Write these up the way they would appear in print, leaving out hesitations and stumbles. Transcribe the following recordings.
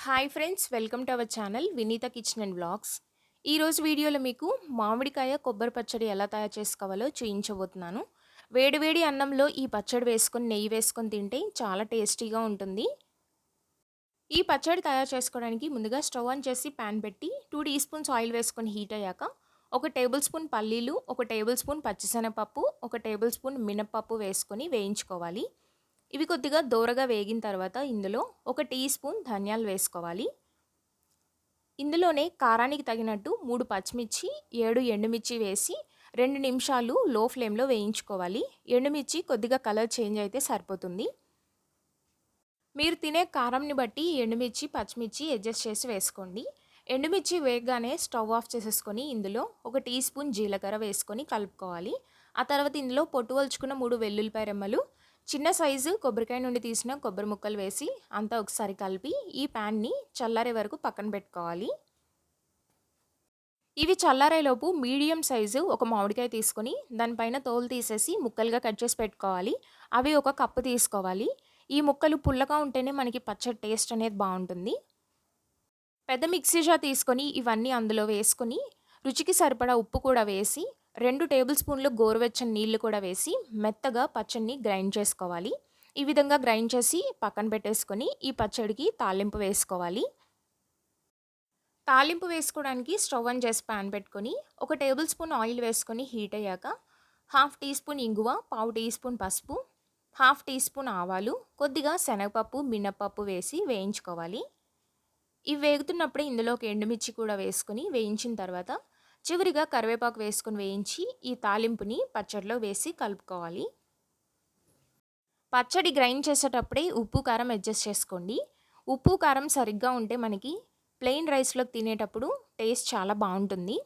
Hi friends, welcome to our channel Vineetha kitchen and vlogs. ఈరోజు వీడియోలో మీకు మామిడికాయ కొబ్బరి పచ్చడి ఎలా తయారు చేసుకోవాలో చూయించబోతున్నాను. వేడివేడి అన్నంలో ఈ పచ్చడి వేసుకొని నెయ్యి వేసుకొని తింటే చాలా టేస్టీగా ఉంటుంది. ఈ పచ్చడి తయారు చేసుకోవడానికి ముందుగా స్టవ్ ఆన్ చేసి ప్యాన్ పెట్టి 2 టీ స్పూన్స్ ఆయిల్ వేసుకొని హీట్ అయ్యాక 1 టేబుల్ స్పూన్ పల్లీలు, 1 టేబుల్ స్పూన్ పచ్చిశనగపప్పు, 1 టేబుల్ స్పూన్ మినపప్పు వేసుకొని వేయించుకోవాలి. ఇవి కొద్దిగా దోరగా వేగిన తర్వాత ఇందులో 1 టీ స్పూన్ ధనియాలు వేసుకోవాలి. ఇందులోనే కారానికి తగినట్టు 3 పచ్చిమిర్చి, 7 ఎండుమిర్చి వేసి 2 నిమిషాలు లో ఫ్లేమ్‌లో వేయించుకోవాలి. ఎండుమిర్చి కొద్దిగా కలర్ చేంజ్ అయితే సరిపోతుంది. మీరు తినే కారంని బట్టి ఎండుమిర్చి, పచ్చిమిర్చి అడ్జస్ట్ చేసి వేసుకోండి. ఎండుమిర్చి వేగగానే స్టవ్ ఆఫ్ చేసేసుకొని ఇందులో 1 టీ స్పూన్ జీలకర్ర వేసుకొని కలుపుకోవాలి. ఆ తర్వాత ఇందులో పొట్టు ఒలుచుకున్న 3 వెల్లుల్లిపాయ రెమ్మలు, చిన్న సైజు కొబ్బరికాయ నుండి తీసిన కొబ్బరి ముక్కలు వేసి అంతా ఒకసారి కలిపి ఈ ప్యాన్‌ని చల్లారే వరకు పక్కన పెట్టుకోవాలి. ఇవి చల్లారేలోపు మీడియం సైజు ఒక మామిడికాయ తీసుకొని దానిపైన తోలు తీసేసి ముక్కలుగా కట్ చేసి పెట్టుకోవాలి. అవి ఒక కప్పు తీసుకోవాలి. ఈ ముక్కలు పుల్లగా ఉంటేనే మనకి పచ్చడి టేస్ట్ అనేది బావుంటుంది. పెద్ద మిక్సీ జార్ తీసుకొని ఇవన్నీ అందులో వేసుకొని రుచికి సరిపడా ఉప్పు కూడా వేసి 2 టేబుల్ స్పూన్లు గోరువెచ్చని నీళ్లు కూడా వేసి మెత్తగా పచ్చడిని గ్రైండ్ చేసుకోవాలి. ఈ విధంగా గ్రైండ్ చేసి పక్కన పెట్టేసుకొని ఈ పచ్చడికి తాలింపు వేసుకోవాలి. తాలింపు వేసుకోవడానికి స్టవ్ ఆన్ చేసి పాన్ పెట్టుకొని 1 టేబుల్ స్పూన్ ఆయిల్ వేసుకొని హీట్ అయ్యాక హాఫ్ టీ స్పూన్ ఇంగువ, పావు టీ స్పూన్ పసుపు, హాఫ్ టీ స్పూన్ ఆవాలు, కొద్దిగా శనగపప్పు, మినపప్పు వేసి వేయించుకోవాలి. ఇవి వేగుతున్నప్పుడే ఇందులోకి ఎండుమిర్చి కూడా వేసుకొని వేయించిన తర్వాత చివరిగా కరివేపాకు వేసుకొని వేయించి ఈ తాలింపుని పచ్చడిలో వేసి కలుపుకోవాలి. పచ్చడి గ్రైండ్ చేసేటప్పుడే ఉప్పు, కారం అడ్జస్ట్ చేసుకోండి. ఉప్పు, కారం సరిగ్గా ఉంటే మనకి ప్లెయిన్ రైస్‌లోకి తినేటప్పుడు టేస్ట్ చాలా బావుంటుంది.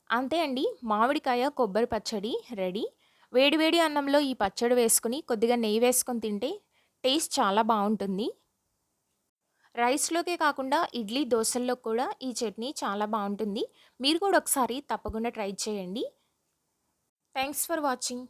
అంతే అండి, మామిడికాయ కొబ్బరి పచ్చడి రెడీ. వేడి వేడి అన్నంలో ఈ పచ్చడి వేసుకొని కొద్దిగా నెయ్యి వేసుకొని తింటే టేస్ట్ చాలా బావుంటుంది. రైస్‌లోకే కాకుండా ఇడ్లీ, దోసల్లో కూడా ఈ చట్నీ చాలా బావుంటుంది. మీరు కూడా ఒకసారి తప్పకుండా ట్రై చేయండి. Thanks for watching.